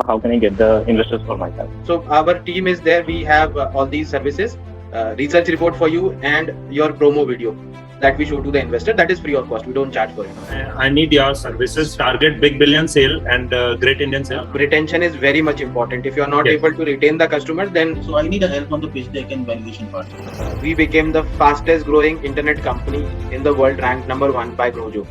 how can I get the investors for myself? So our team is there. We have all these services, research report for you, and your promo video that we show to the investor. That is free of cost. We don't charge for it. I need your services. Target big billion sale and great Indian sale. Retention is very much important. If you are not able to retain the customer, then so I need a help on the pitch deck and valuation part. We became the fastest growing internet company in the world, ranked number 1 by Grojo.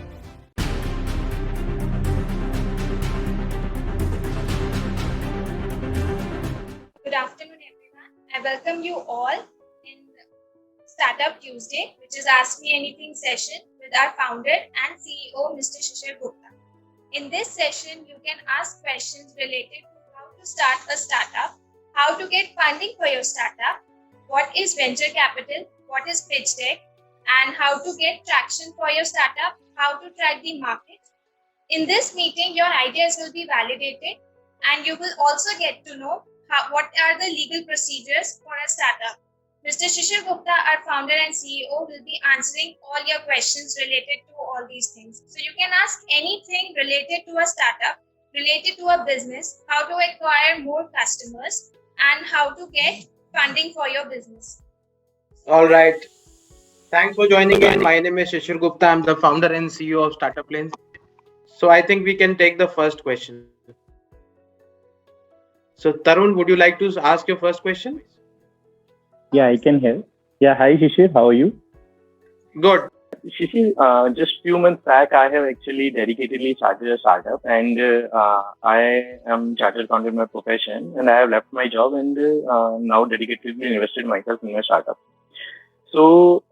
Good afternoon, everyone. I welcome you all in Startup Tuesday, which is Ask Me Anything session with our founder and CEO, Mr. Shishir Gupta. In this session, you can ask questions related to how to start a startup, how to get funding for your startup, what is venture capital, what is pitch deck, and how to get traction for your startup, how to track the market. In this meeting, your ideas will be validated and you will also get to know what are the legal procedures for a startup. Mr. Shishir Gupta, our founder and CEO, will be answering all your questions related to all these things. So you can ask anything related to a startup, related to a business, how to acquire more customers, and how to get funding for your business. All right. Thanks for joining in. My name is Shishir Gupta. I'm the founder and CEO of Startup Lanes. So I think we can take the first question. So Tarun, would you like to ask your first question? Yeah, I can help. Yeah, hi Shishir, how are you? Good. Shishir, just few months back, I have actually dedicatedly started a startup, and I am chartered accountant by profession, and I have left my job and now dedicatedly invested myself in my startup. So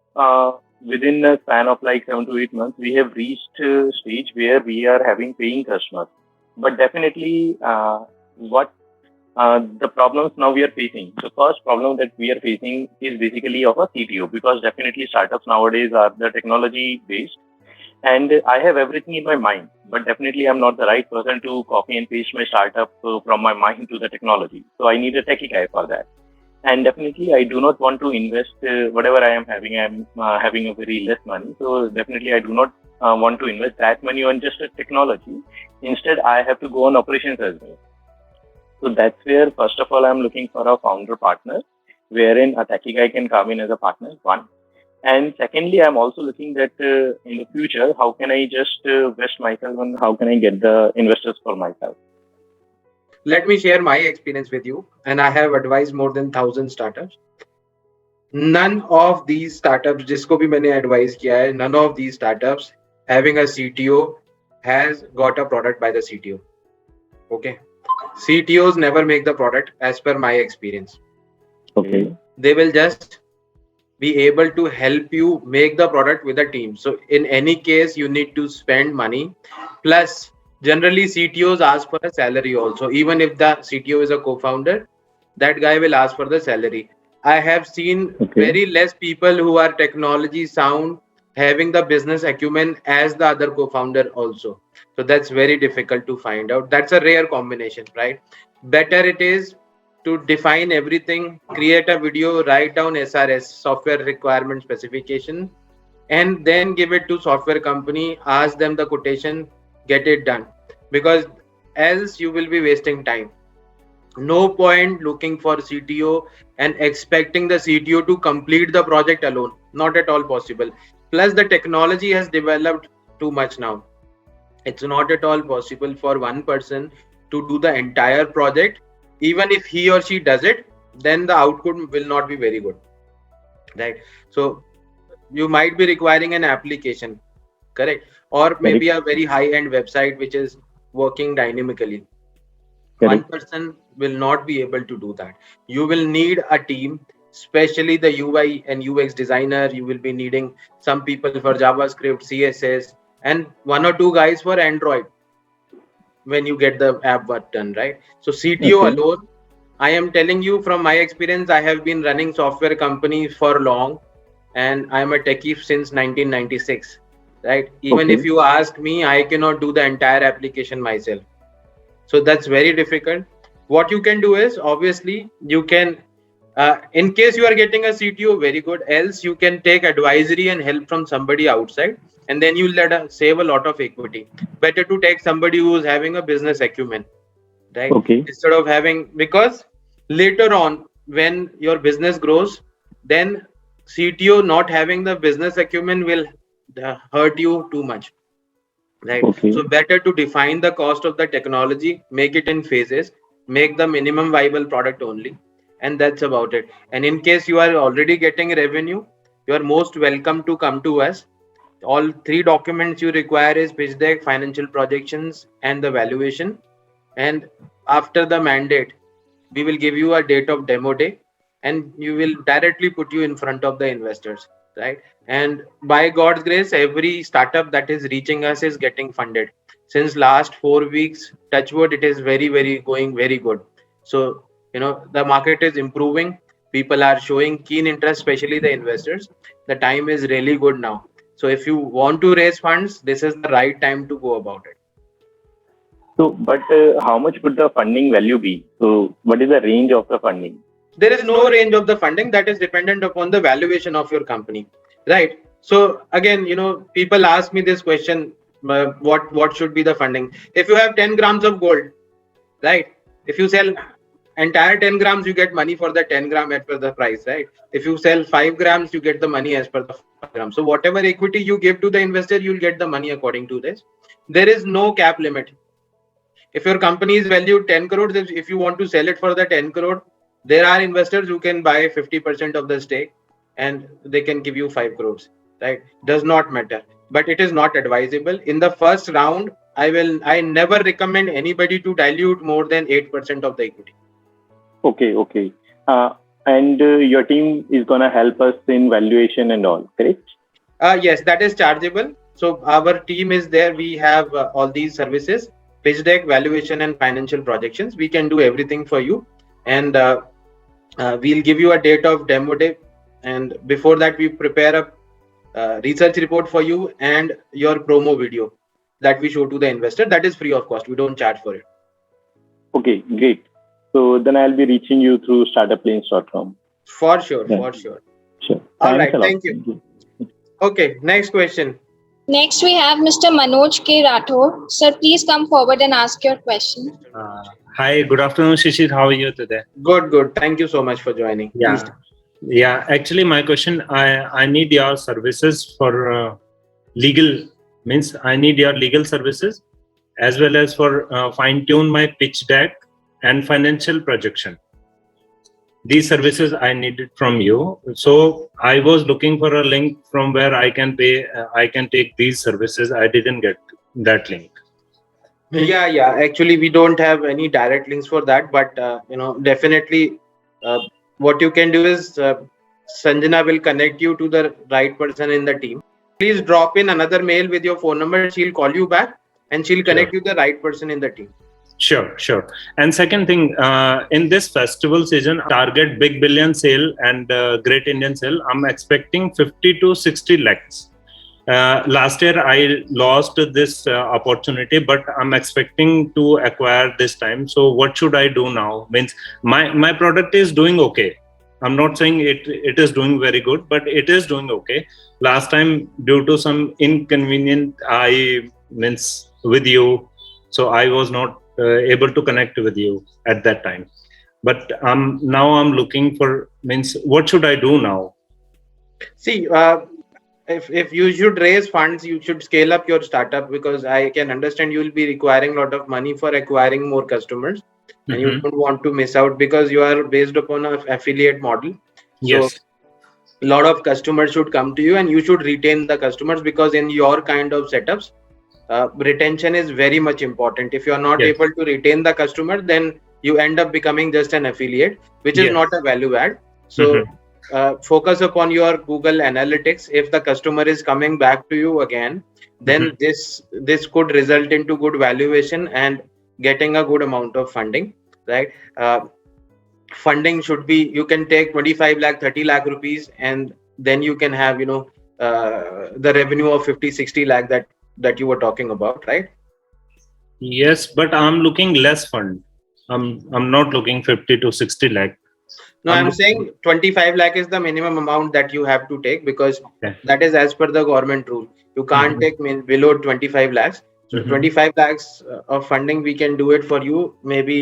within a span of like 7 to 8 months, we have reached a stage where we are having paying customers. But definitely, the problems now we are facing. The first problem that we are facing is basically of a CTO, because definitely startups nowadays are the technology based, and I have everything in my mind, but definitely I'm not the right person to copy and paste my startup from my mind to the technology. So I need a techie guy for that. And definitely I do not want to invest whatever I am having. I'm having a very less money. So definitely I do not want to invest that money on just a technology. Instead, I have to go on operations as well. So that's where, first of all, I'm looking for a founder partner, wherein a techie guy can come in as a partner, one. And secondly, I'm also looking that in the future, how can I just invest myself and how can I get the investors for myself? Let me share my experience with you. And I have advised more than 1,000 startups. None of these startups, जिसको भी मैंने advise किया है, none of these startups having a CTO has got a product by the CTO. Okay. CTOs never make the product as per my experience. Okay. They will just be able to help you make the product with a team. So in any case, you need to spend money. Plus, generally CTOs ask for a salary also. Even if the CTO is a co-founder, that guy will ask for the salary. I have seen very less people who are technology sound having the business acumen as the other co-founder also. So that's very difficult to find out. That's a rare combination, right? Better it is to define everything, create a video, write down SRS, software requirement specification, and then give it to software company, ask them the quotation, get it done. Because else you will be wasting time. No point looking for CTO and expecting the CTO to complete the project alone. Not at all possible. Plus, the technology has developed too much now. It's not at all possible for one person to do the entire project. Even if he or she does it, then the output will not be very good. Right? So you might be requiring an application, correct? Or maybe a very high-end website which is working dynamically. One person will not be able to do that. You will need a team, especially the UI and UX designer. You will be needing some people for JavaScript, CSS, and 1 or 2 guys for Android when you get the app work done, right? So CTO alone, I am telling you from my experience, I have been running software companies for long, and I am a techie since 1996, right? Even if you ask me, I cannot do the entire application myself. So that's very difficult. What you can do is, obviously, you can, in case you are getting a CTO, very good. Else, you can take advisory and help from somebody outside, and then you'll save a lot of equity. Better to take somebody who is having a business acumen. right? Okay. Instead of having, because later on when your business grows, then CTO not having the business acumen will hurt you too much, right? Okay. So better to define the cost of the technology, make it in phases, make the minimum viable product only, and that's about it. And in case you are already getting revenue, you are most welcome to come to us. All three documents you require is pitch deck, financial projections, and the valuation. And after the mandate, we will give you a date of demo day, and you will directly put you in front of the investors, right? And by God's grace, every startup that is reaching us is getting funded. Since last 4 weeks, touchwood, it is very going very good. So the market is improving. People are showing keen interest, especially the investors. The time is really good now. So if you want to raise funds, this is the right time to go about it. So, but how much could the funding value be? So, what is the range of the funding? There is no range of the funding. That is dependent upon the valuation of your company, right? So again, people ask me this question, what should be the funding? If you have 10 grams of gold, right? If you sell entire 10 grams, you get money for the 10 gram as per the price, right? If you sell 5 grams, you get the money as per the 5 grams. So whatever equity you give to the investor, you'll get the money according to this. There is no cap limit. If your company is valued 10 crores, if you want to sell it for the 10 crore, there are investors who can buy 50% of the stake and they can give you 5 crores, right? Does not matter, but it is not advisable. In the first round, I never recommend anybody to dilute more than 8% of the equity. Okay. And your team is going to help us in valuation and all, correct? Yes, that is chargeable. So our team is there. We have all these services, pitch deck, valuation, and financial projections. We can do everything for you. And we'll give you a date of demo day. And before that, we prepare a research report for you and your promo video that we show to the investor. That is free of cost. We don't charge for it. Okay, great. So then I'll be reaching you through startupplanes.com. For sure. Yeah. Sure. Thanks All right. a lot. Thank you. Okay. Next question. Next, we have Mr. Manoj K. Rathore. Sir, please come forward and ask your question. Hi, good afternoon, Shishir. How are you today? Good. Thank you so much for joining. Yeah. Actually, my question, I need your services for legal, means I need your legal services as well as for fine tune my pitch deck and financial projection. These services I needed from you. So I was looking for a link from where I can pay. I can take these services. I didn't get that link. Yeah. Actually, we don't have any direct links for that, but definitely, what you can do is Sanjana will connect you to the right person in the team. Please drop in another mail with your phone number. She'll call you back and she'll connect you to the right person in the team. Sure. And second thing, in this festival season, target big billion sale and Great Indian Sale, I'm expecting 50 to 60 lakhs. Last year I lost this opportunity, but I'm expecting to acquire this time. So what should I do now? Means my product is doing okay. I'm not saying it is doing very good, but it is doing okay. Last time, due to some inconvenient, with you, so I was not able to connect with you at that time. But now I'm looking for, what should I do now? See, if you should raise funds, you should scale up your startup, because I can understand you will be requiring a lot of money for acquiring more customers. And you don't want to miss out because you are based upon an affiliate model. Yes. So a lot of customers should come to you and you should retain the customers, because in your kind of setups, retention is very much important. If you are not able to retain the customer, then you end up becoming just an affiliate, which is not a value add. So focus upon your Google Analytics. If the customer is coming back to you again, then this could result into good valuation and getting a good amount of funding, right? Funding should be, you can take 25 lakh, 30 lakh rupees, and then you can have, the revenue of 50-60 lakh that you were talking about, right? Yes, but I'm looking less fund. I'm not looking 50 to 60 lakh. No, I'm saying 25 lakh is the minimum amount that you have to take, because that is as per the government rule. You can't take below 25 lakhs. So Mhm. 25 lakhs of funding, we can do it for you maybe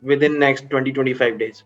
within next 20-25 days.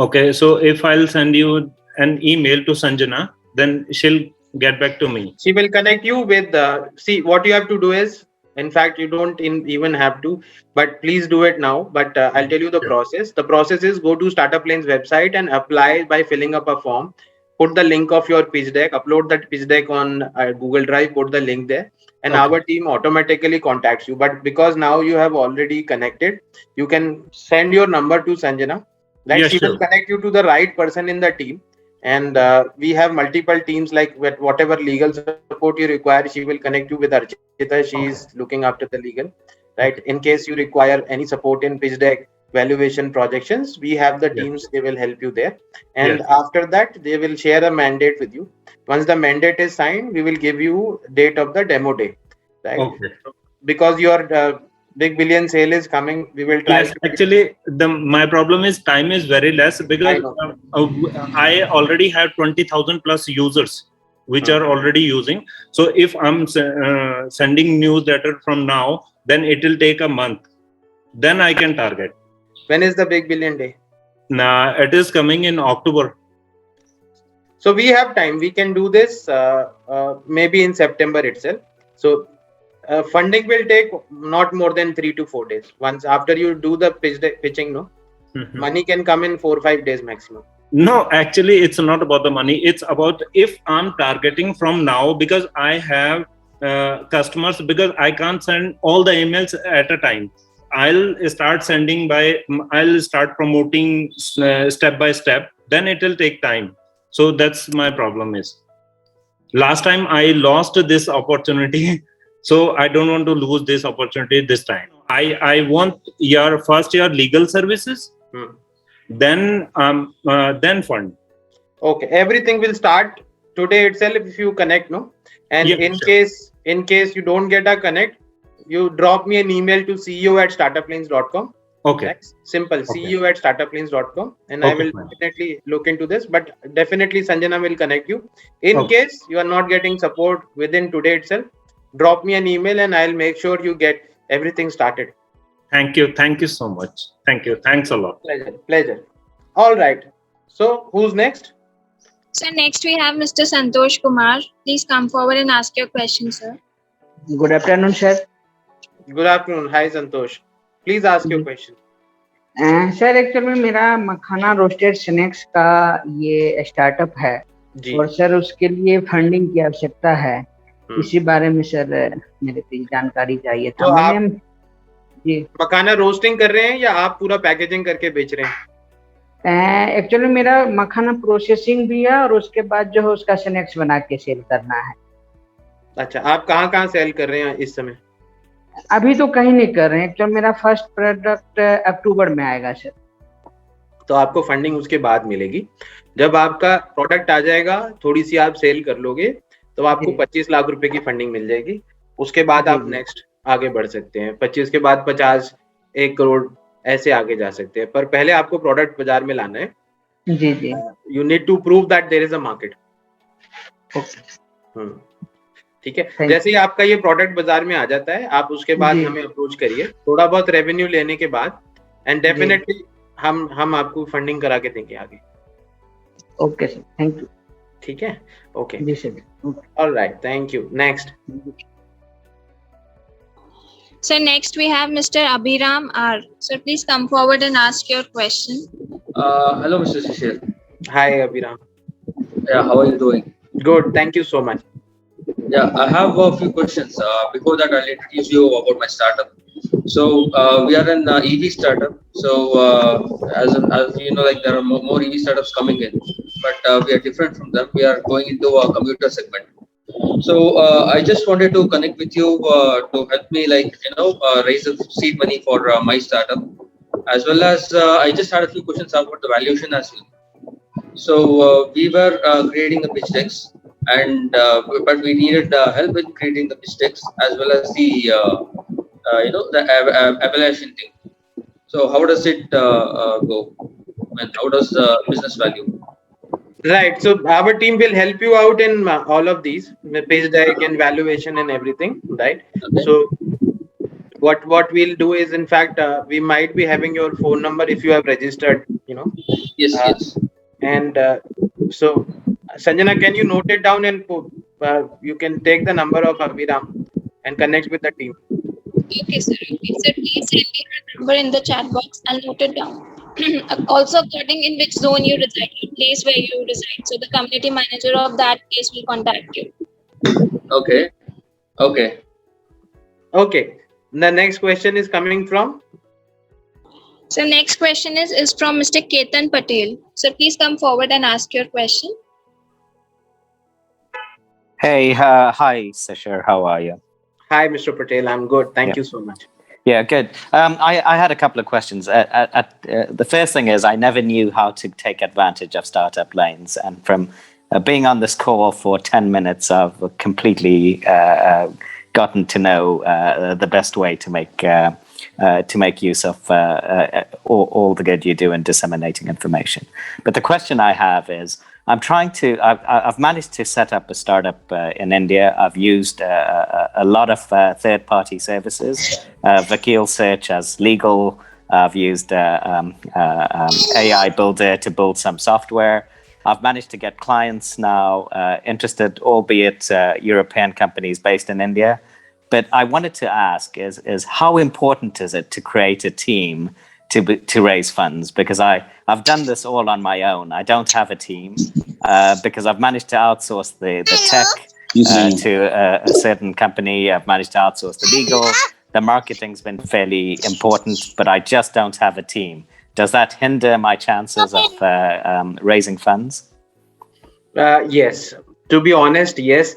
Okay, so if I'll send you an email to Sanjana, then she'll get back to me. She will connect you with see what you have to do is, in fact, you don't even have to, but please do it now. But I'll tell you the process. The process is go to Startup Lane's website and apply by filling up a form. Put the link of your pitch deck, upload that pitch deck on Google Drive, put the link there, and Okay. our team automatically contacts you. But because now you have already connected, you can send your number to Sanjana, right? Yes, She will sure. connect you to the right person in the team, and we have multiple teams, like with whatever legal support you require, she will connect you with Archita. She is looking after the legal, right? In case you require any support in pitch deck valuation projections, we have the Yes. teams, they will help you there. And Yes. after that, they will share a mandate with you. Once the mandate is signed, we will give you date of the demo day, right? Okay. Because your big billion sale is coming, we will try Yes, to actually, my problem is time is very less I because know. I already have 20,000 plus users which are already using. So if I'm sending newsletter from now, then it will take a month. Then I can target. When is the big billion day? Nah, it is coming in October. So we have time. We can do this maybe in September itself. So funding will take not more than 3 to 4 days. Once after you do the pitching, no, Mhm. money can come in 4-5 days maximum. No, actually, it's not about the money. It's about if I'm targeting from now because I have customers, because I can't send all the emails at a time. I'll start sending I'll start promoting step by step. Then it will take time. So that's my problem is. Last time I lost this opportunity. So I don't want to lose this opportunity this time. I want your first year legal services, then fund. Okay, everything will start today itself if you connect, no. And Yeah, in sure. case you don't get a connect, you drop me an email to ceo@startuplanes.com. Okay. Right? Simple, Okay. ceo@startuplanes.com, and I Okay, will fine. definitely look into this. But definitely Sanjana will connect you. In Okay. case you are not getting support within today itself, drop me an email and I'll make sure you get everything started. Thank you. Thank you so much. Thank you. Thanks a lot. Pleasure. All right. So who's next? So next we have Mr. Santosh Kumar. Please come forward and ask your question, sir. Good afternoon, sir. Good afternoon. Hi, Santosh. Please ask your question. Sir actual में मेरा मखाना roasted snacks का ये startup है जी। और sir उसके लिए funding की आवश्यकता है। इसी बारे में सर मेरे को जानकारी चाहिए था। तो आप जी मखाना रोस्टिंग कर रहे हैं या आप पूरा पैकेजिंग करके बेच रहे हैं? एक्चुअली मेरा मखाना प्रोसेसिंग भी है और उसके बाद जो है उसका स्नैक्स बना के सेल करना है। अच्छा, आप कहाँ सेल कर रहे हैं इस समय? अभी तो कहीं नहीं कर रहे हैं। एक्चुअली मेरा फर्स्ट प्रोडक्ट अक्टूबर में आएगा सर। तो आपको फंडिंग उसके बाद मिलेगी। जब आपका प्रोडक्ट आ जाएगा, थोड़ी सी आप सेल कर लोगे तो आपको 25 लाख रुपए की फंडिंग मिल जाएगी। उसके बाद आप नेक्स्ट आगे बढ़ सकते हैं। 25 के बाद 50, 1 करोड़ ऐसे आगे जा सकते हैं, पर पहले आपको प्रोडक्ट बाजार में लाना है। जी जी। You need to prove that there is a market. ठीक है। जैसे ही आपका ये प्रोडक्ट बाजार में आ जाता है, आप उसके बाद हमें अप्रोच करिए थोड़ा बहुत रेवेन्यू लेने के बाद, एंड डेफिनेटली हम आपको फंडिंग करा के देंगे आगे। Okay sir, thank you. ठीक है, okay ji sir. Alright, thank you. Next. So next we have Mr. Abhiram R. So please come forward and ask your question. Hello, Mr. Shishir. Hi, Abhiram. Yeah, how are you doing? Good, thank you so much. Yeah, I have a few questions. Before that, I'll introduce you about my startup. So we are an EV startup. So as you know, like there are more EV startups coming in, but we are different from them. We are going into a commuter segment. So I just wanted to connect with you to help me, like raise the seed money for my startup, as well as I just had a few questions about the valuation as well. So we were creating the pitch decks, and but we needed help with creating the pitch decks as well as the the evaluation thing. So how does it go? And how does the business value? Right. So our team will help you out in all of these page deck and valuation and everything. Right. Okay. So what we'll do is, in fact, we might be having your phone number if you have registered. Yes, Uh, yes. and so Sanjana, can you note it down and you can take the number of Aviram and connect with the team. Okay, sir. Okay, sir. Please send me her number in the chat box. I'll note it down. Also, according in which zone you reside, your place where you reside. So the community manager of that place will contact you. Okay. Okay. Okay. The next question is coming from. So next question is from Mr. Ketan Patel. So please come forward and ask your question. Hey, hi, Sashar. How are you? Hi, Mr. Patel. I'm good. Thank you so much. Yeah, good. I had a couple of questions. The first thing is, I never knew how to take advantage of startup lanes, and from being on this call for 10 minutes, I've completely gotten to know the best way to make use of all the good you do in disseminating information. But the question I have is, I've managed to set up a startup in India. I've used a lot of third-party services, Vakil Search as legal. I've used AI Builder to build some software. I've managed to get clients now interested, albeit European companies based in India. But I wanted to ask is how important is it to create a team to raise funds? Because I've done this all on my own. I don't have a team because I've managed to outsource the tech to a certain company. I've managed to outsource the legal. The marketing's been fairly important, but I just don't have a team. Does that hinder my chances of raising funds? Yes. To be honest, yes,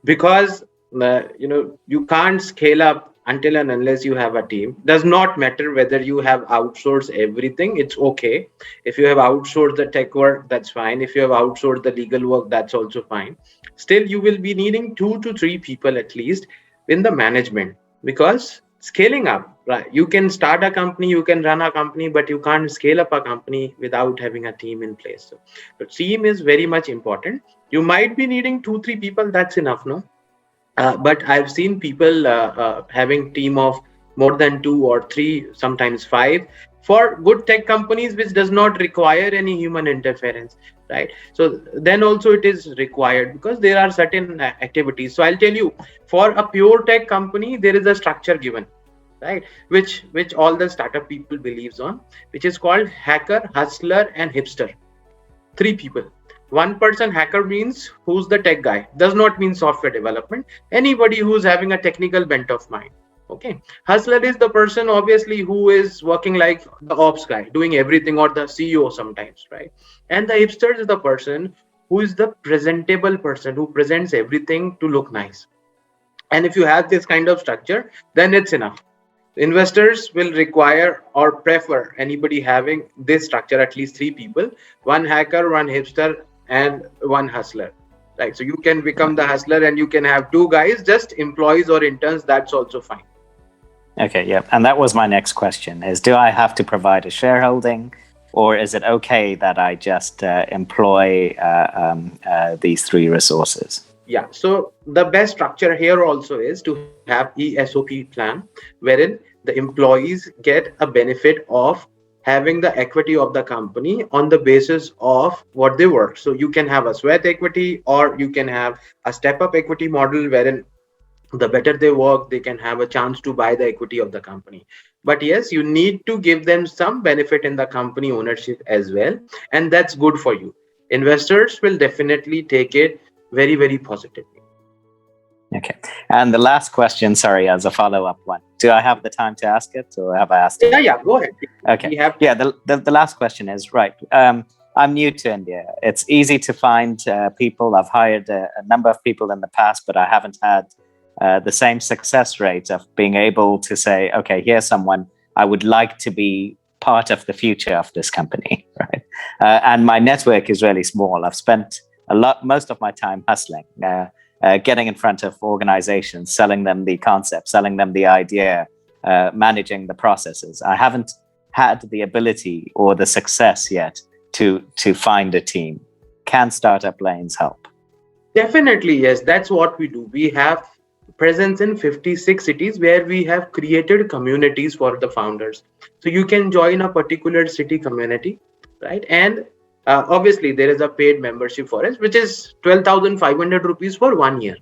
because you can't scale up until and unless you have a team. Does not matter whether you have outsourced everything. It's okay if you have outsourced the tech work, that's fine. If you have outsourced the legal work, that's also fine. Still, you will be needing 2 to 3 people at least in the management, because scaling up, right? You can start a company, you can run a company, but you can't scale up a company without having a team in place. So the team is very much important. You might be needing 2-3 people. That's enough, no? But I've seen people having team of more than 2 or 3, sometimes 5, for good tech companies, which does not require any human interference, right? So then also it is required because there are certain activities. So I'll tell you, for a pure tech company, there is a structure given, right? Which all the startup people believes on, which is called hacker, hustler, and hipster. 3 people. One person, hacker, means who's the tech guy, does not mean software development. Anybody who's having a technical bent of mind. Okay. Hustler is the person obviously who is working like the ops guy, doing everything, or the CEO sometimes, right? And the hipster is the person who is the presentable person, who presents everything to look nice. And if you have this kind of structure, then it's enough. Investors will require or prefer anybody having this structure, at least 3 people, 1 hacker, 1 hipster, and 1 hustler, right? So you can become the hustler and you can have 2 guys, just employees or interns. That's also fine. Okay, yeah. And that was my next question is, do I have to provide a shareholding, or is it okay that I just employ these 3 resources? Yeah, so the best structure here also is to have ESOP plan, wherein the employees get a benefit of having the equity of the company on the basis of what they work. So you can have a sweat equity, or you can have a step up equity model, wherein the better they work, they can have a chance to buy the equity of the company. But yes, you need to give them some benefit in the company ownership as well, and that's good for you. Investors will definitely take it very, very positively. Okay. And the last question, sorry, as a follow-up one, do I have the time to ask it, or have I asked it? Yeah, go ahead. Okay. Yeah, the last question is, right, I'm new to India. It's easy to find people. I've hired a number of people in the past, but I haven't had the same success rate of being able to say, okay, here's someone I would like to be part of the future of this company, right? And my network is really small. I've spent most of my time hustling, getting in front of organizations, selling them the concept, selling them the idea, managing the processes. I haven't had the ability or the success yet to find a team. can Startup Lanes help? Definitely, yes. That's what we do. We have presence in 56 cities where we have created communities for the founders. So you can join a particular city community, right? And obviously, there is a paid membership for us, which is 12,500 rupees for 1 year,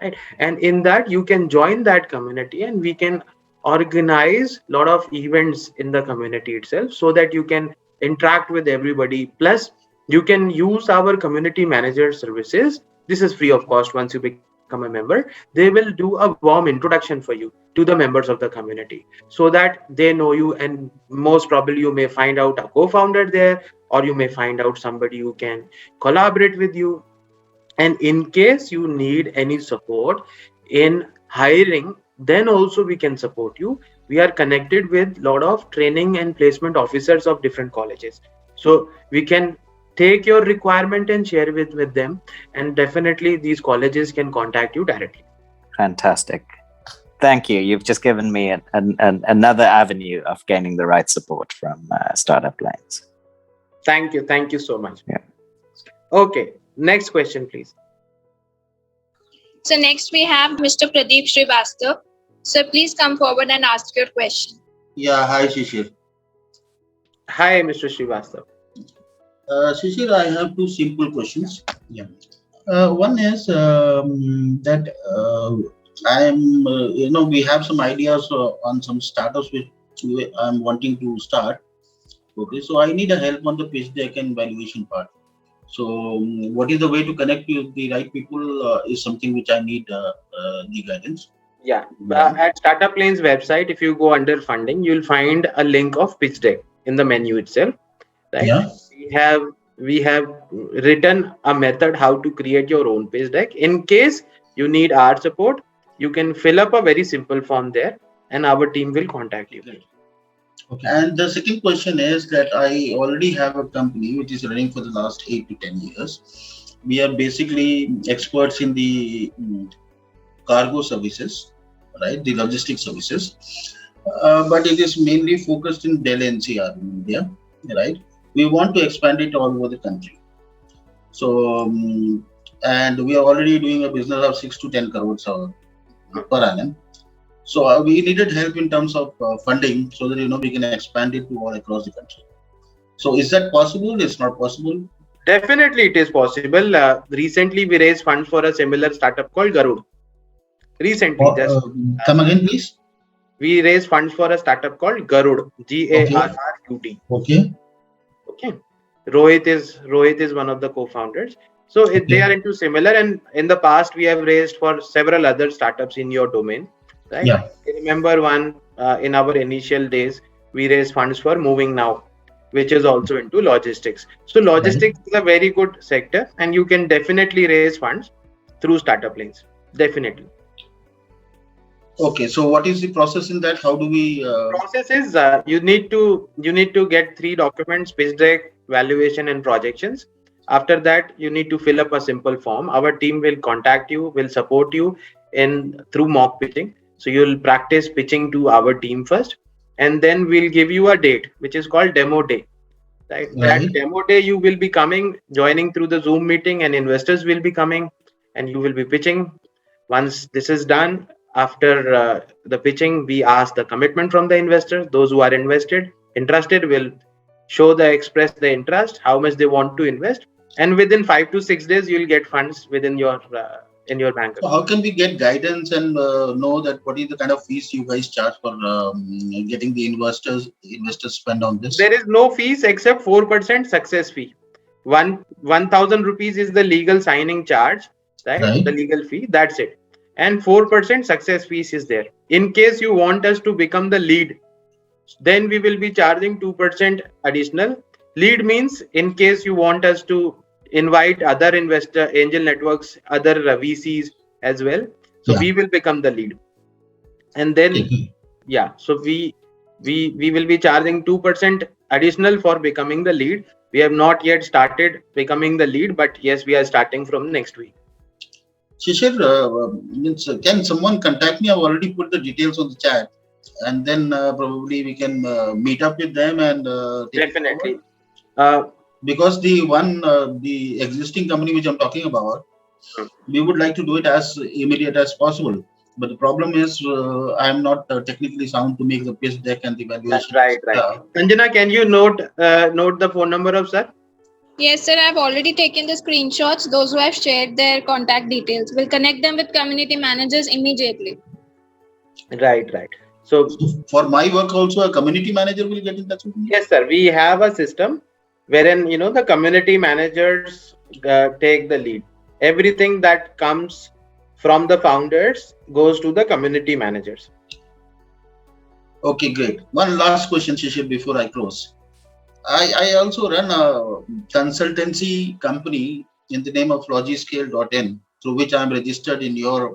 right? And in that, you can join that community, and we can organize a lot of events in the community itself so that you can interact with everybody. Plus, you can use our community manager services. This is free of cost. Once you become a member, they will do a warm introduction for you to the members of the community so that they know you, and most probably you may find out a co-founder there, or you may find out somebody who can collaborate with you. And in case you need any support in hiring, then also we can support you. We are connected with a lot of training and placement officers of different colleges, so we can take your requirement and share with them, and definitely these colleges can contact you directly. Fantastic. Thank you. You've just given me another avenue of gaining the right support from Startup Lanes. Thank you so much. Yeah. Okay, next question, please. So next we have Mr. Pradeep Srivastav. So please come forward and ask your question. Yeah, hi Shishir. Hi, Mr. Srivastav. Shishir, I have two simple questions. Yeah. One is that we have some ideas on some startups which I'm wanting to start. Okay, so I need a help on the pitch deck and valuation part. So, what is the way to connect with the right people is something which I need the guidance. Yeah, at Startup Lanes website, if you go under funding, you'll find a link of pitch deck in the menu itself. Right? Yeah. We have written a method how to create your own pitch deck. In case you need our support, you can fill up a very simple form there, and our team will contact you. Okay. And the second question is that I already have a company which is running for the last 8 to 10 years. We are basically experts in the cargo services, right? The logistic services. But it is mainly focused in Delhi NCR in India, right? We want to expand it all over the country. So, and we are already doing a business of 6 to 10 crores per annum. So we needed help in terms of funding so that we can expand it to all across the country. So is that possible? It's not possible. Definitely, it is possible. Recently, we raised funds for a similar startup called Garud. Recently, come again, please. We raised funds for a startup called Garud. Garrut. Okay. Rohit is one of the co-founders. So they are into similar, and in the past we have raised for several other startups in your domain. Right? Yeah. I remember one in our initial days, we raised funds for Moving Now, which is also into logistics. So logistics is a very good sector, and you can definitely raise funds through Startup Lanes. Definitely. Okay, so what is the process in that? How do we? Process is you need to get 3 documents: pitch deck, valuation, and projections. After that, you need to fill up a simple form. Our team will contact you, will support you through mock pitching. So you'll practice pitching to our team first, and then we'll give you a date, which is called demo day. Right? That demo day, you will be joining through the Zoom meeting, and investors will be coming, and you will be pitching. Once this is done, after the pitching, we ask the commitment from the investors. Those who are interested will express the interest, how much they want to invest, and within 5 to 6 days, you'll get funds within your in your bank. So how can we get guidance and know that what is the kind of fees you guys charge for getting the investors spend on this? There is no fees except 4% success fee. 1,000 rupees is the legal signing charge, right? The legal fee. That's it. And 4% success fees is there. In case you want us to become the lead, then we will be charging 2% additional. Lead means in case you want us to invite other investor angel networks, other VCs as well. So we will become the lead. And then, so we will be charging 2% additional for becoming the lead. We have not yet started becoming the lead, but yes, we are starting from next week. Shishir, can someone contact me? I've already put the details on the chat, and then probably we can meet up with them and definitely. because the existing company which I'm talking about, we would like to do it as immediate as possible. But the problem is, I'm not technically sound to make the pitch deck and the valuation. Right. Sanjana, can you note the phone number of sir? Yes, sir. I've already taken the screenshots. Those who have shared their contact details, will connect them with community managers immediately. Right. So For my work also, a community manager will get in touch with me. yes, sir. We have a system wherein the community managers take the lead. Everything that comes from the founders goes to the community managers. Okay, great. One last question, Shishir, before I close. I also run a consultancy company in the name of Logiscale.in, through which I'm registered in your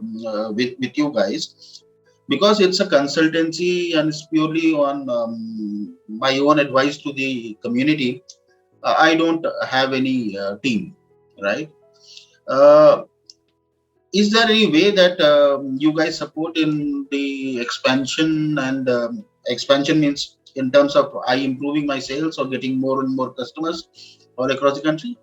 with you guys, because it's a consultancy and it's purely on my own advice to the community. I don't have any team, right? Uh, is there any way that you guys support in the expansion, and expansion means in terms of I improving my sales or getting more and more customers all across the country?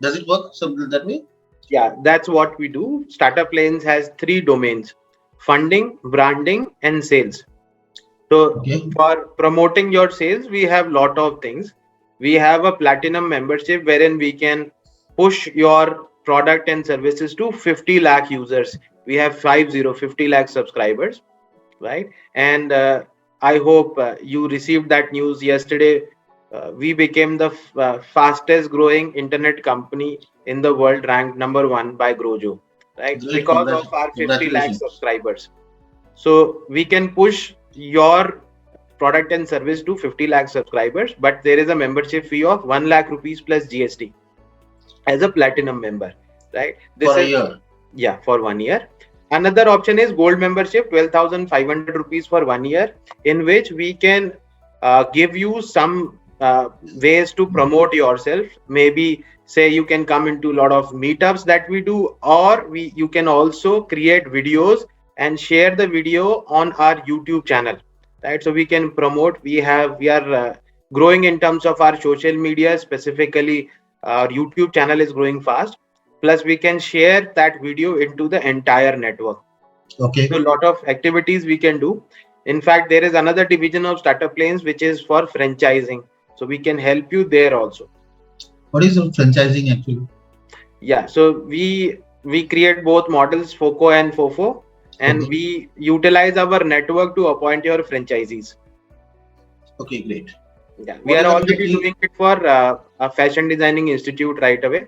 Does it work something that way? Yeah, that's what we do. Startup Lanes has 3 domains: funding, branding, and sales. So Okay. for promoting your sales, we have lot of things. We have a platinum membership wherein we can push your product and services to 50 lakh users. We have 50 lakh subscribers, right? And I hope you received that news yesterday. We became the fastest growing internet company in the world, ranked number 1 by Grojo, right? Great. Because of our 50 lakh Congratulations. subscribers. So we can push your product and service to 50 lakh subscribers, but there is a membership fee of 1 lakh rupees plus GST as a platinum member, right? This For a is, year. yeah, for 1 year. Another option is gold membership, 12,500 rupees for 1 year, in which we can give you some ways to promote yourself. Maybe say you can come into a lot of meetups that we do, or you can also create videos and share the video on our YouTube channel, right? So we can promote. We are growing in terms of our social media. Specifically, our YouTube channel is growing fast. Plus, we can share that video into the entire network. Okay. So a lot of activities we can do. In fact, there is another division of Startup Lanes which is for franchising. So we can help you there also. What is franchising actually? Yeah, so we create both models, FOCO and FOFO, and Okay. we utilize our network to appoint your franchisees. Okay, great. Yeah, we What are is already exactly- doing it for a fashion designing institute right away.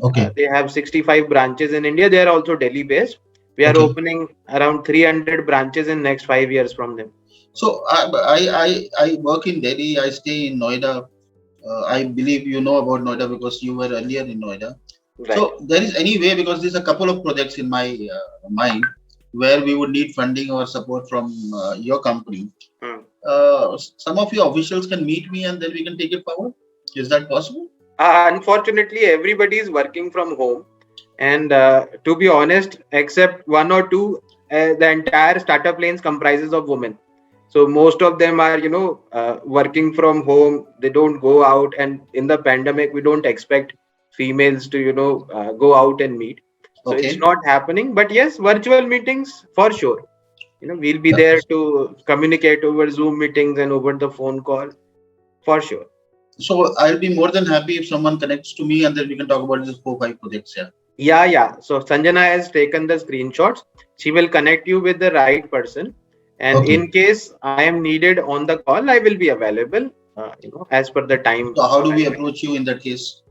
Okay. They have 65 branches in India. They are also Delhi based. We are Okay. opening around 300 branches in next 5 years from them. So I work in Delhi. I stay in Noida. I believe you know about Noida because you were earlier in Noida. Right. So there is any way, because there's a couple of projects in my mind where we would need funding or support from your company. Some of your officials can meet me and then we can take it forward. Is that possible? Unfortunately, everybody is working from home, and to be honest, except 1 or 2, the entire Startup Lanes comprises of women. So most of them are working from home. They don't go out, and in the pandemic we don't expect females to go out and meet. So Okay. it's not happening. But yes, virtual meetings for sure. We'll be there to communicate over Zoom meetings and over the phone call for sure. So I'll be more than happy if someone connects to me and then we can talk about these 4-5 projects. Yeah. Yeah. So Sanjana has taken the screenshots. She will connect you with the right person. And Okay. in case I am needed on the call, I will be available, as per the time. So how do we approach you in that case?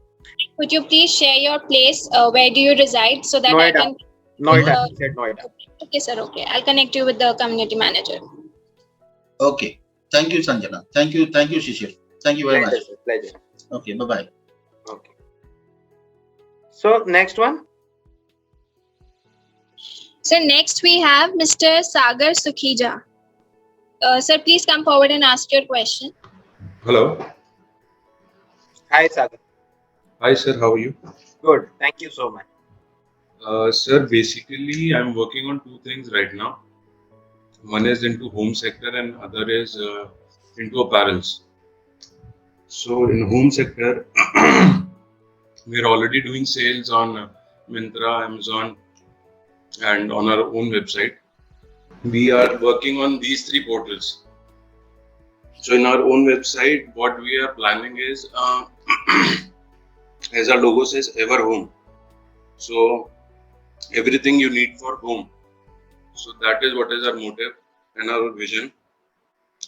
Could you please share your place? Where do you reside so that I Noida. can? Noida. Uh, Said Noida. Okay, sir. Okay, I'll connect you with the community manager. Okay. Thank you, Sanjana. Thank you, Shishir. Thank you very much. Pleasure. Okay. Bye-bye. Okay. So next one. So next we have Mr. Sagar Sukhija. Sir, please come forward and ask your question. Hello. Hi, Sagar. Hi, sir. How are you? Good. Thank you so much. Sir, basically, I'm working on 2 things right now. One is into home sector and other is into apparels. So in home sector, we're already doing sales on Myntra, Amazon, and on our own website. We are working on these three portals. So in our own website, what we are planning is, as our logo says, ever home. So everything you need for home. So that is what is our motive and our vision.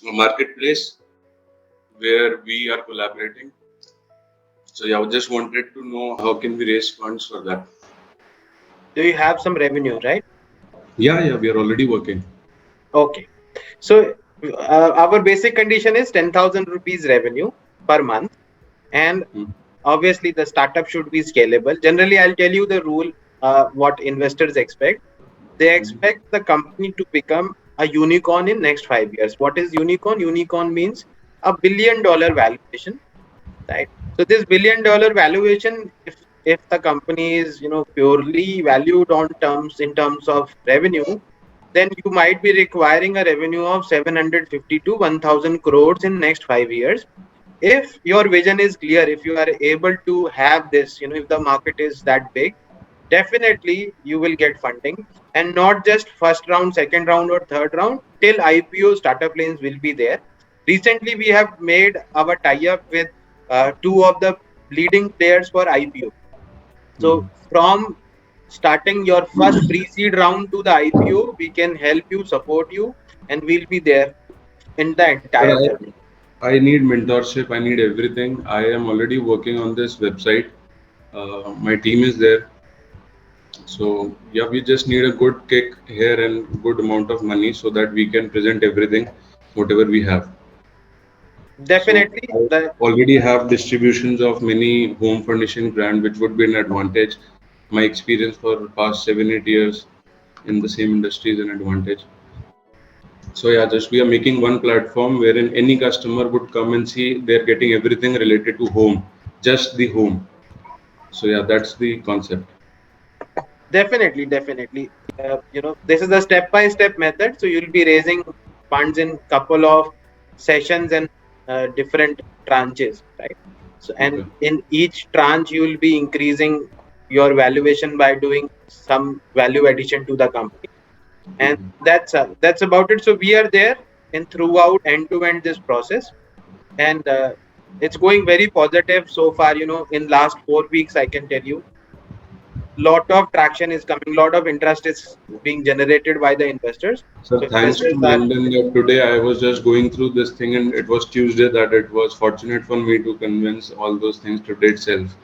A marketplace where we are collaborating. So yeah, I just wanted to know how can we raise funds for that. Do you have some revenue, right? Yeah, we are already working. Okay. So our basic condition is 10,000 rupees revenue per month. And obviously the startup should be scalable. Generally, I'll tell you the rule, what investors expect. They expect the company to become a unicorn in next 5 years. What is unicorn? Unicorn means $1 billion valuation, right? So this $1 billion valuation, if the company is purely valued in terms of revenue, then you might be requiring a revenue of 750 to 1,000 crores in next 5 years. If your vision is clear, if you are able to have this, if the market is that big, definitely you will get funding, and not just first round, second round, or third round. Till IPO, Startup Lanes will be there. Recently, we have made our tie-up with two of the leading players for IPO. So from starting your first pre-seed round to the IPO, we can help you, support you, and we'll be there in the entire journey. I need mentorship. I need everything. I am already working on this website. My team is there. So yeah, we just need a good kick here and good amount of money so that we can present everything, whatever we have. Definitely. So I already have distributions of many home furnishing brand, which would be an advantage. My experience for past 7-8 years in the same industry is an advantage. So yeah, just we are making one platform wherein any customer would come and see they're getting everything related to home, just the home. So yeah, that's the concept. Definitely. This is a step-by-step method. So you'll be raising funds in couple of sessions and different tranches, right? So and in each tranche, you will be increasing your valuation by doing some value addition to the company, and that's about it. So we are there in throughout end-to-end this process, and it's going very positive so far. In last 4 weeks, I can tell you, lot of traction is coming, lot of interest is being generated by the investors. So thanks to London, today I was just going through this thing, and it was Tuesday that it was fortunate for me to convince all those things today itself.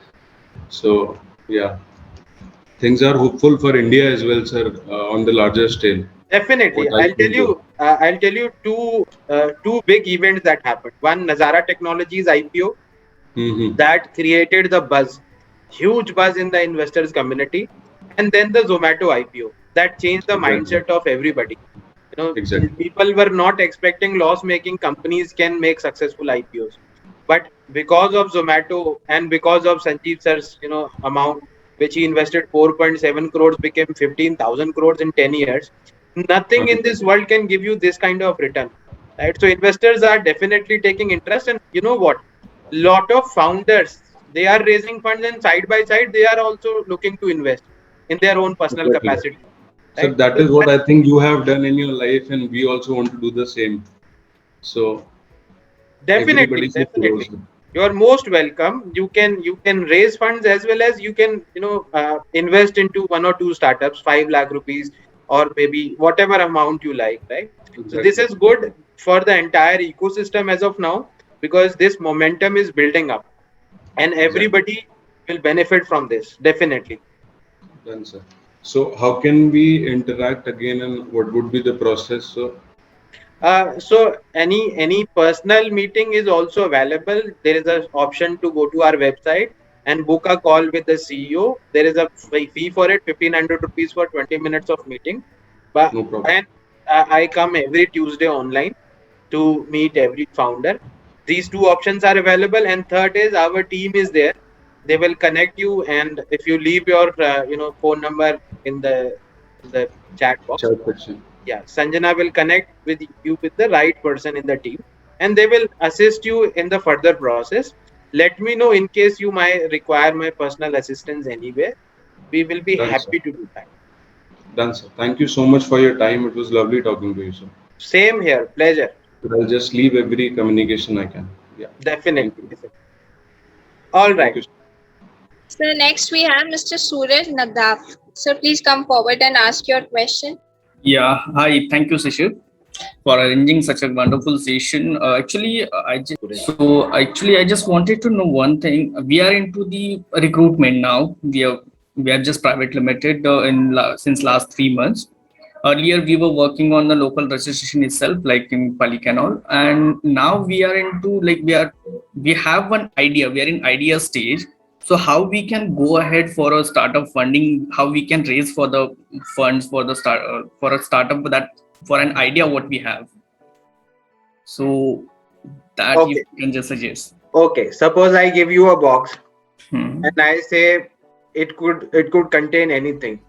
So yeah, things are hopeful for India as well, sir, on the larger scale. Definitely, I'll tell you two big events that happened. One, Nazara Technologies IPO, that created the buzz, huge buzz in the investors community, and then the Zomato IPO that changed the mindset of everybody. People were not expecting loss-making companies can make successful IPOs, but because of Zomato and because of Sanjeev sir's amount, which he invested 4.7 crores, became 15,000 crores in 10 years. Nothing in this world can give you this kind of return, right? So investors are definitely taking interest, and you know what? Lot of founders, they are raising funds, and side by side they are also looking to invest in their own personal capacity. Right? So that is what I think you have done in your life, and we also want to do the same. So definitely, you are most welcome. You can raise funds as well as you can invest into 1 or 2 startups, 5 lakh rupees, or maybe whatever amount you like, right? Exactly. So this is good for the entire ecosystem as of now, because this momentum is building up, and everybody will benefit from this, definitely. Done, sir. So how can we interact again, and what would be the process? So any personal meeting is also available. There is an option to go to our website and book a call with the CEO. There is a fee for it, 1,500 rupees for 20 minutes of meeting. But no problem. And I come every Tuesday online to meet every founder. These 2 options are available, and third is our team is there. They will connect you, and if you leave your phone number in the chat box, yeah, Sanjana will connect with you with the right person in the team, and they will assist you in the further process. Let me know in case you might require my personal assistance anywhere. We will be Done, sir. happy to do that. Done, sir. Thank you so much for your time. It was lovely talking to you, sir. Same here. Pleasure. I'll just leave every communication I can. Yeah. Definitely. Thank you. All Thank right. you. So next we have Mr. Suraj Nadaf. So please come forward and ask your question. Yeah, hi. Thank you, Shishir, for arranging such a wonderful session. I just wanted to know one thing. We are into the recruitment now. We are just private limited since last 3 months. Earlier, we were working on the local registration itself, like in Palicanol, and now we are into we have one idea. We are in idea stage. So how we can go ahead for a startup funding? How we can raise for the funds for the for a startup that for an idea what we have. So that Okay. you can just suggest. Okay. Suppose I give you a box Hmm. and I say it could contain anything.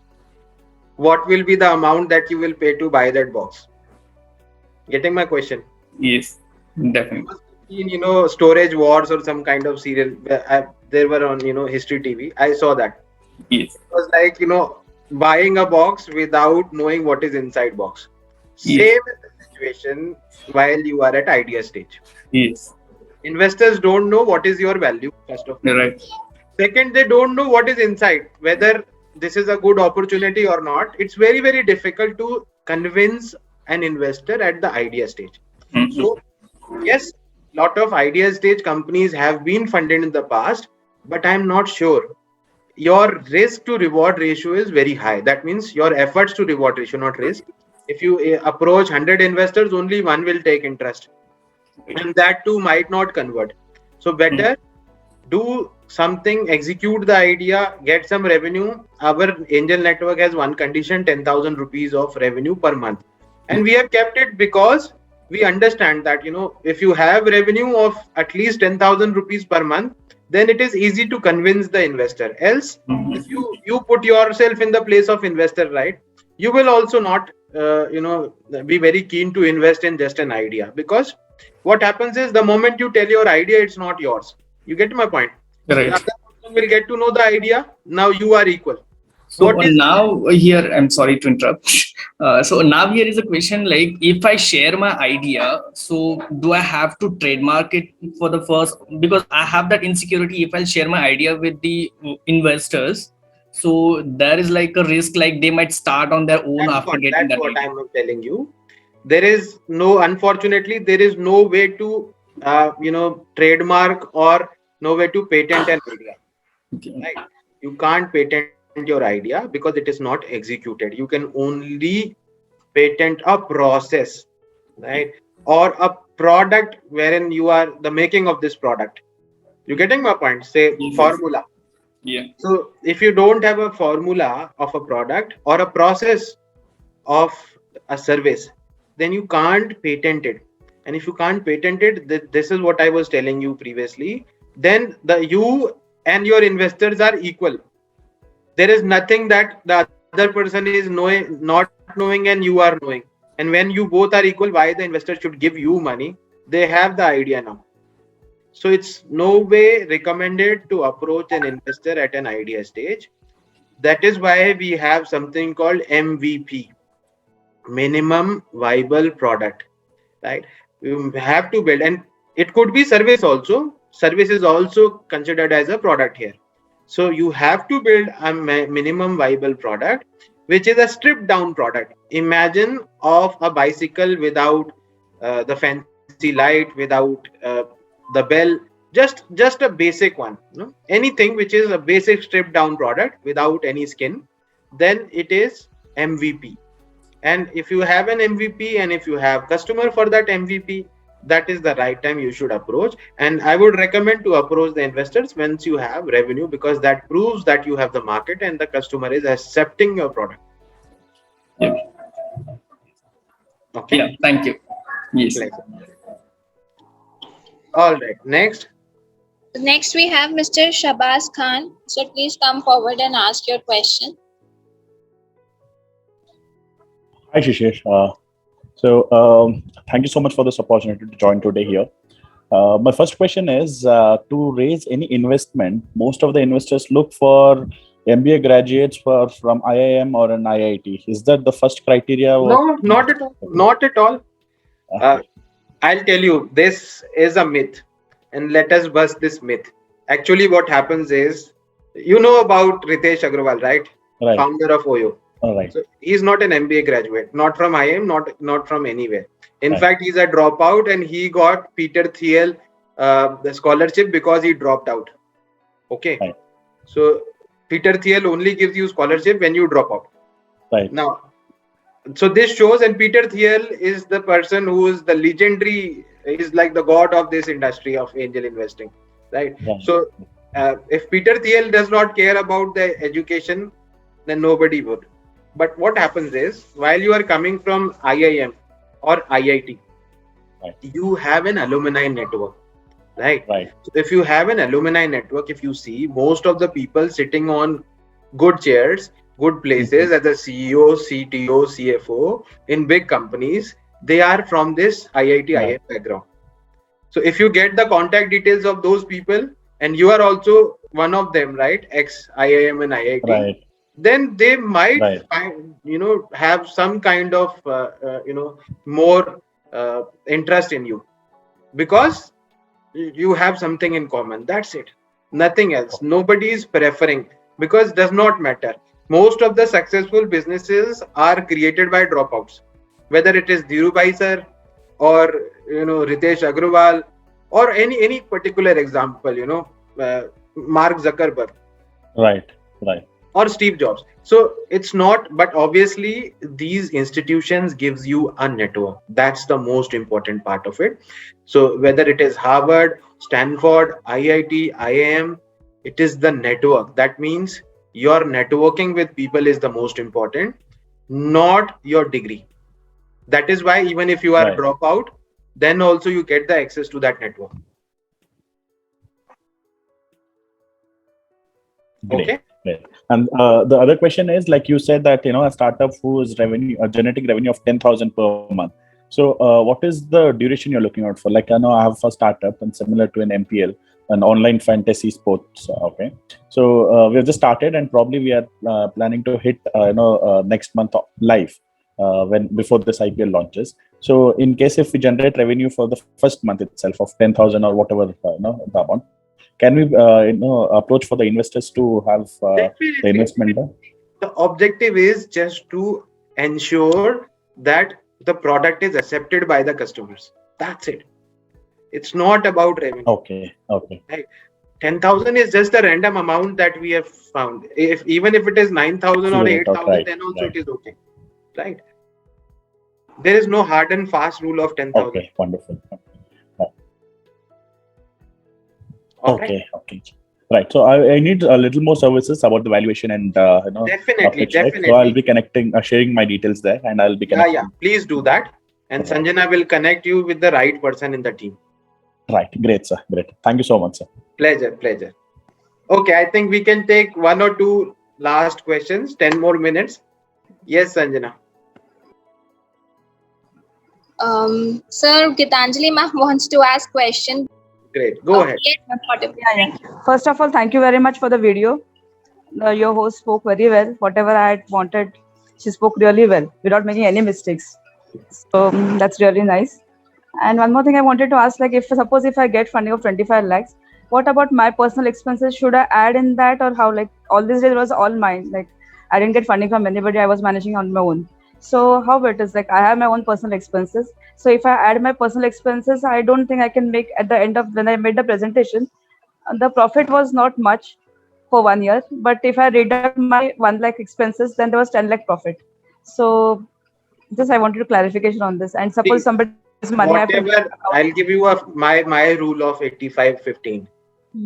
What will be the amount that you will pay to buy that box? Getting my question? Yes, definitely. In Storage Wars or some kind of serial, there were on History TV. I saw that. Yes. It was like buying a box without knowing what is inside box. Yes. Same is the situation while you are at idea stage. Yes. Investors don't know what is your value, first of all. You're right. Second, they don't know what is inside, whether this is a good opportunity or not. It's very, very difficult to convince an investor at the idea stage. Mhm. So, yes, lot of idea stage companies have been funded in the past, but I'm not sure. Your risk to reward ratio is very high. That means your efforts to reward ratio, not risk. If you approach 100 investors, only one will take interest, and that too might not convert. So better do something, execute the idea, get some revenue. Our angel network has one condition: 10,000 rupees of revenue per month, and we have kept it because we understand that if you have revenue of at least 10,000 rupees per month, then it is easy to convince the investor. Else, if you put yourself in the place of investor, right, you will also not be very keen to invest in just an idea, because what happens is the moment you tell your idea, it's not yours. You get my point? Right. The other person will get to know the idea. Now you are equal. So now here, I'm sorry to interrupt. So now here is a question like, if I share my idea, so do I have to trademark it for the first? Because I have that insecurity if I share my idea with the investors. So there is like a risk, like they might start on their own after getting that what idea. I'm telling you. Unfortunately, there is no way to trademark or no way to patent an idea. Okay. Right? You can't patent your idea because it is not executed. You can only patent a process, right? Or a product wherein you are the making of this product. You getting my point? Say Yes. formula. Yeah. So if you don't have a formula of a product or a process of a service, then you can't patent it. And if you can't patent it, this is what I was telling you previously, then you and your investors are equal. There is nothing that the other person is not knowing and you are knowing. And when you both are equal, why the investor should give you money? They have the idea now. So it's no way recommended to approach an investor at an idea stage. That is why we have something called MVP, minimum viable product, right? You have to build, and it could be service also. Service is also considered as a product here. So you have to build a minimum viable product, which is a stripped down product. Imagine of a bicycle without the fancy light, without the bell, just a basic one. Anything which is a basic stripped down product without any skin, then it is MVP. And if you have an MVP and if you have customer for that MVP, that is the right time you should approach. And I would recommend to approach the investors once you have revenue, because that proves that you have the market and the customer is accepting your product. Yeah. Okay. Yeah. Thank you. Yes. All right. Next. Next we have Mr. Shabazz Khan. So please come forward and ask your question. Hi, Shishir. Thank you so much for this opportunity to join today here. My first question is to raise any investment. Most of the investors look for MBA graduates from IIM or an IIT. Is that the first criteria? No, not at all. Not at all. I'll tell you, this is a myth, and let us bust this myth. Actually, what happens is, you know about Ritesh Agrawal, right? Right. Founder of OYO. All right. So he's not an MBA graduate, not from IIM, not from anywhere. In Right. fact, he's a dropout, and he got Peter Thiel the scholarship because he dropped out. Okay. Right. So Peter Thiel only gives you scholarship when you drop out. Right. Now, so this shows, and Peter Thiel is the person who is the legendary, is like the god of this industry of angel investing, right? Right. So if Peter Thiel does not care about the education, then nobody would. But what happens is, while you are coming from IIM or IIT, Right. you have an alumni network, right? Right. So if you have an alumni network, if you see most of the people sitting on good chairs, good places as a CEO, CTO, CFO in big companies, they are from this IIT, Right. IIM background. So if you get the contact details of those people, and you are also one of them, right? Ex IIM and IIT, Right. then they might Right. find, have some kind of more interest in you, because you have something in common. That's it, nothing else. Nobody is preferring, because it does not matter. Most of the successful businesses are created by dropouts, whether it is Dhirubhai sir or Ritesh Agrawal, or any particular example, Mark Zuckerberg Right. Right. or Steve Jobs. So it's not, but obviously these institutions gives you a network. That's the most important part of it. So whether it is Harvard, Stanford, IIT, IIM, it is the network. That means your networking with people is the most important, not your degree. That is why even if you are Right. dropout, then also you get the access to that network. Great. Okay. Great. And the other question is, like you said that a startup who is generating revenue of 10,000 per month. So what is the duration you're looking out for? Like I know I have a startup and similar to an MPL, an online fantasy sports. Okay. So we've just started, and probably we are planning to hit next month live before this IPL launches. So in case if we generate revenue for the first month itself of 10,000 or whatever the amount, can we approach for the investors to have the Definitely. investment done? The objective is just to ensure that the product is accepted by the customers. That's it. It's not about revenue. Okay. 10,000 is just a random amount that we have found. Even if it is 9,000 or Figure it out, 8,000, right, then also right. it is okay. Right? There is no hard and fast rule of 10,000. Okay. Wonderful. All right? Okay. Right. So I need a little more services about the valuation and Definitely. pitch, right? So I'll be connecting, sharing my details there, and I'll be connecting. Yeah. Please do that. And Sanjana will connect you with the right person in the team. Right. Great, sir. Great. Thank you so much, sir. Pleasure. Okay, I think we can take one or two last questions, 10 more minutes. Yes, Sanjana. Sir, Gitanjali ma'am wants to ask question. Great. Go ahead. First of all, thank you very much for the video. Your host spoke very well. Whatever I had wanted, she spoke really well without making any mistakes. So that's really nice. And one more thing I wanted to ask, like if I get funding of 25 lakhs, what about my personal expenses? Should I add in that, or how? Like all these days was all mine. Like I didn't get funding from anybody. I was managing on my own. So how it is, like I have my own personal expenses. So if I add my personal expenses, I don't think I can make at the end of when I made the presentation, the profit was not much for 1 year. But if I deduct my 1 lakh expenses, then there was 10 lakh profit. So just I wanted a clarification on this. And suppose somebody has money, Whatever, I'll give you my rule of 85-15,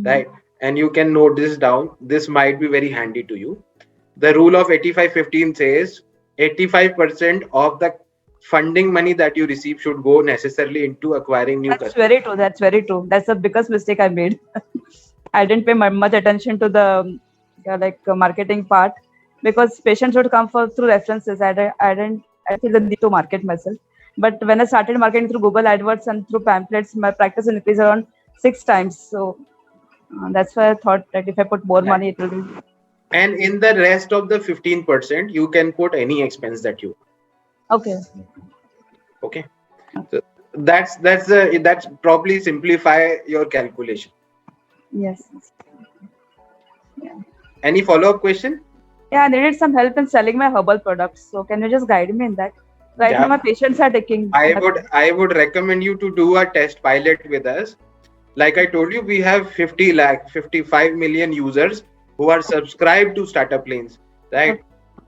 right? And you can note this down. This might be very handy to you. The rule of 85-15 says 85% of the funding money that you receive should go necessarily into acquiring new customers. That's very true. That's the biggest mistake I made. I didn't pay much attention to the marketing part, because patients would come through references. I feel the need to market myself. But when I started marketing through Google AdWords and through pamphlets, my practice increased around 6 times. So that's why I thought that if I put more money, it will be. And in the rest of the 15%, you can put any expense that you want. Okay. Okay. So that's probably simplify your calculation. Yes. Any follow-up question? Yeah, I needed some help in selling my herbal products. So can you just guide me in that? Right now, my patients are taking. I would recommend you to do a test pilot with us. Like I told you, we have 55 million users who are subscribed to Startup Lanes, right?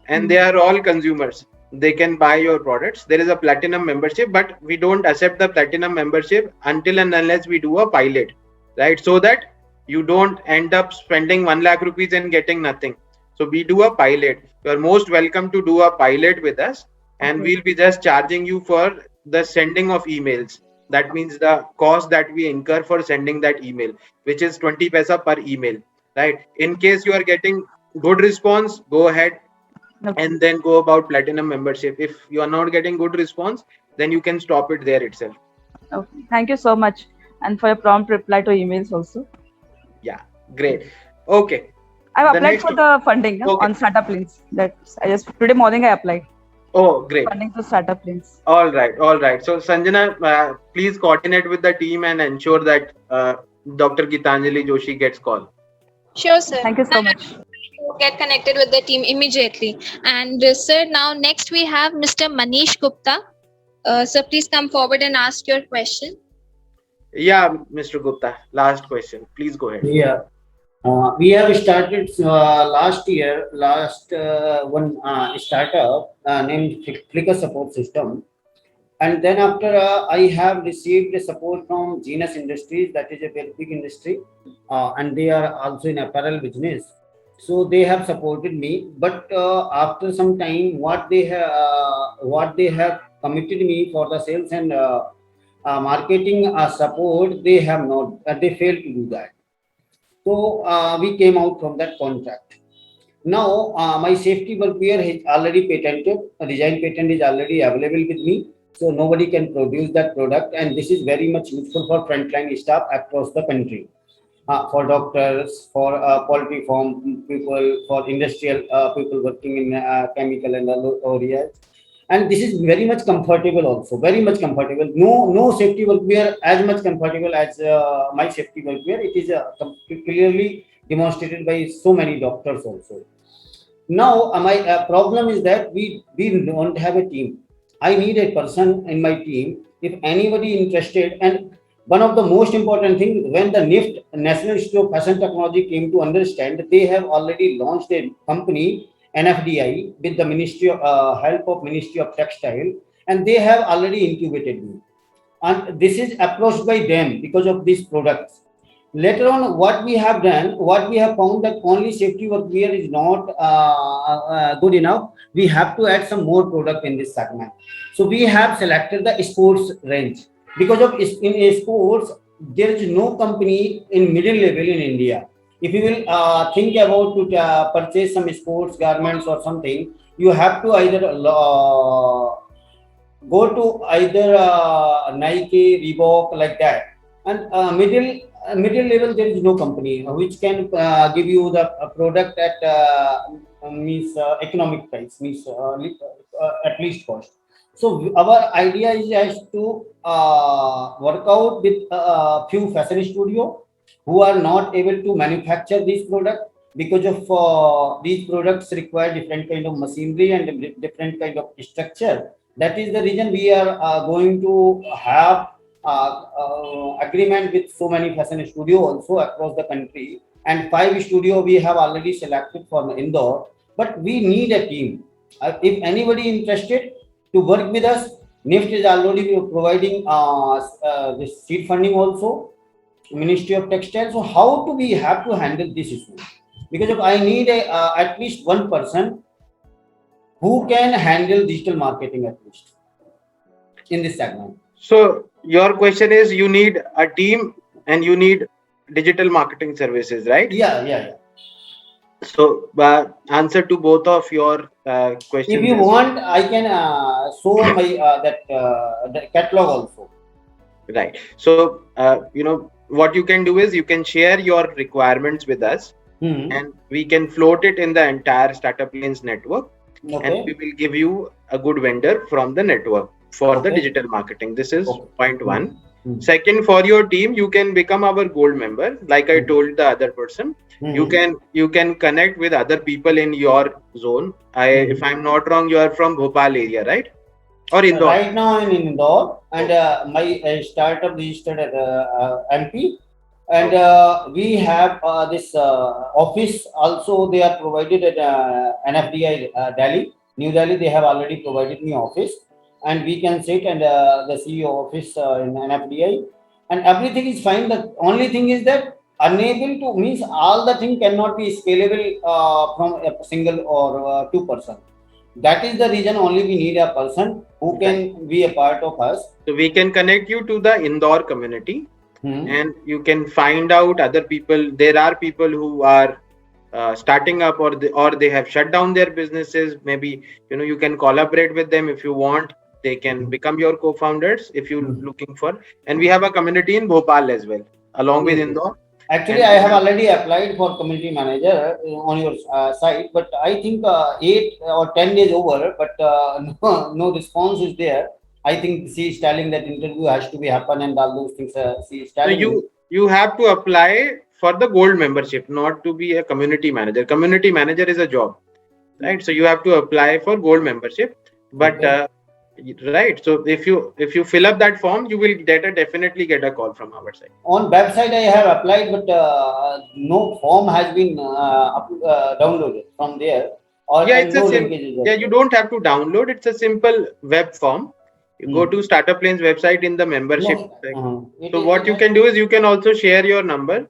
And they are all consumers. They can buy your products. There is a platinum membership, but we don't accept the platinum membership until and unless we do a pilot, right? So that you don't end up spending 1 lakh rupees and getting nothing. So we do a pilot. You are most welcome to do a pilot with us, and we'll be just charging you for the sending of emails. That means the cost that we incur for sending that email, which is 20 paisa per email, right? In case you are getting good response, go ahead and then go about platinum membership. If you are not getting good response, then you can stop it there itself. Okay. Thank you so much. And for your prompt reply to emails also. Yeah, great. Okay. I've applied for the funding on Startup Lanes. Today morning I applied. Oh, great. Funding for Startup Lanes. All right. So Sanjana, please coordinate with the team and ensure that Dr. Gitanjali Joshi gets called. Sure, sir. Thank you so much. Get connected with the team immediately. And sir, now next we have Mr. Manish Gupta. So please come forward and ask your question. Yeah, Mr. Gupta, last question. Please go ahead. Yeah. We have started last one startup named Flickr Support System. And then after I have received support from Genus Industries, that is a very big industry. And they are also in apparel business. So they have supported me. But after some time, what they have committed me for the sales and marketing support, they have not, they failed to do that. So we came out from that contract. Now my safety workwear is already patented. A design patent is already available with me. So nobody can produce that product. And this is very much useful for frontline staff across the country. For doctors, for poultry farm people, for industrial people working in chemical and other areas. And this is very much comfortable also, very much comfortable. No safety workwear as much comfortable as my safety workwear. It is clearly demonstrated by so many doctors also. Now my problem is that we don't have a team. I need a person in my team. If anybody interested, and one of the most important things, when the NIFT, National Institute of Fashion Technology, came to understand, they have already launched a company, NFDI, with the Ministry of help of Ministry of Textile, and they have already incubated me. And this is approached by them because of these products. Later on, what we have done, what we have found that only safety workwear is not good enough. We have to add some more product in this segment. So we have selected the sports range. Because of in sports, there is no company in middle level in India. If you will think about to purchase some sports garments or something, you have to either go to either Nike, Reebok, like that. And middle level, there is no company which can give you the product at means economic price, means at least cost. So our idea is to work out with a few fashion studio who are not able to manufacture these products because of these products require different kind of machinery and different kind of structure. That is the reason we are going to have agreement with so many fashion studio also across the country. And 5 studio we have already selected for Indore. But we need a team. If anybody interested to work with us, NIFT is already providing this seed funding also, Ministry of Textile. So how do we have to handle this issue? Because I need at least one person who can handle digital marketing at least in this segment. So your question is, you need a team and you need digital marketing services, right? Yeah. So, answer to both of your questions. If you want, I can show my the catalog also. Right. So, what you can do is you can share your requirements with us, and we can float it in the entire Startup Lanes network, and we will give you a good vendor from the network for the digital marketing. This is point one. Second, for your team, you can become our gold member. Like I told the other person, you can connect with other people in your zone. If I'm not wrong, you are from Bhopal area, right? Or Indore? Right now I'm in Indore, and my startup registered at MP, and we have this office also. They are provided at NFDI Delhi, New Delhi. They have already provided me office, and we can sit and the CEO office in NFDI, and everything is fine. The only thing is that unable to means all the thing cannot be scalable from a single or two person. That is the reason only we need a person who can be a part of us. So we can connect you to the Indore community, and you can find out other people. There are people who are starting up, or they have shut down their businesses. Maybe you can collaborate with them if you want. They can become your co-founders if you're looking for. And we have a community in Bhopal as well, along with Indore. Actually, I have already applied for community manager on your site, but I think 8 or 10 days over, but no response is there. I think she is telling that interview has to be happen and all those things. She is telling. So you have to apply for the gold membership, not to be a community manager. Community manager is a job, right? So you have to apply for gold membership, but. Right. So if you fill up that form, you will definitely get a call from our side. On website I have applied, but no form has been downloaded from there. Or you don't have to download. It's a simple web form. You go to Startup Lanes website in the membership. So what you can do is you can also share your number,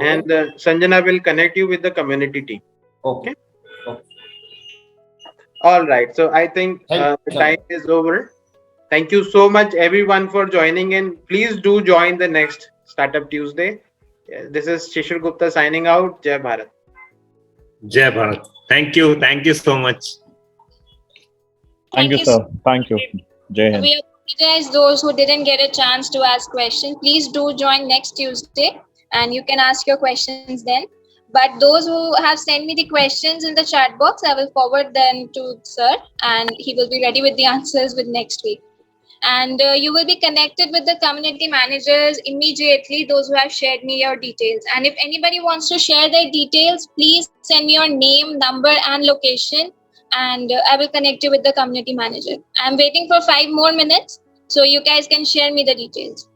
and Sanjana will connect you with the community team. Okay. All right. So I think the time is over. Thank you so much, everyone, for joining in. Please do join the next Startup Tuesday. This is Shishir Gupta signing out. Jai Bharat. Jai Bharat. Thank you. Thank you so much. Thank you, sir. Thank you. Jai Hind. We apologize those who didn't get a chance to ask questions. Please do join next Tuesday, and you can ask your questions then. But those who have sent me the questions in the chat box, I will forward them to sir, and he will be ready with the answers with next week. And you will be connected with the community managers immediately, those who have shared me your details. And if anybody wants to share their details, please send me your name, number, and location, and I will connect you with the community manager. I'm waiting for 5 more minutes, so you guys can share me the details.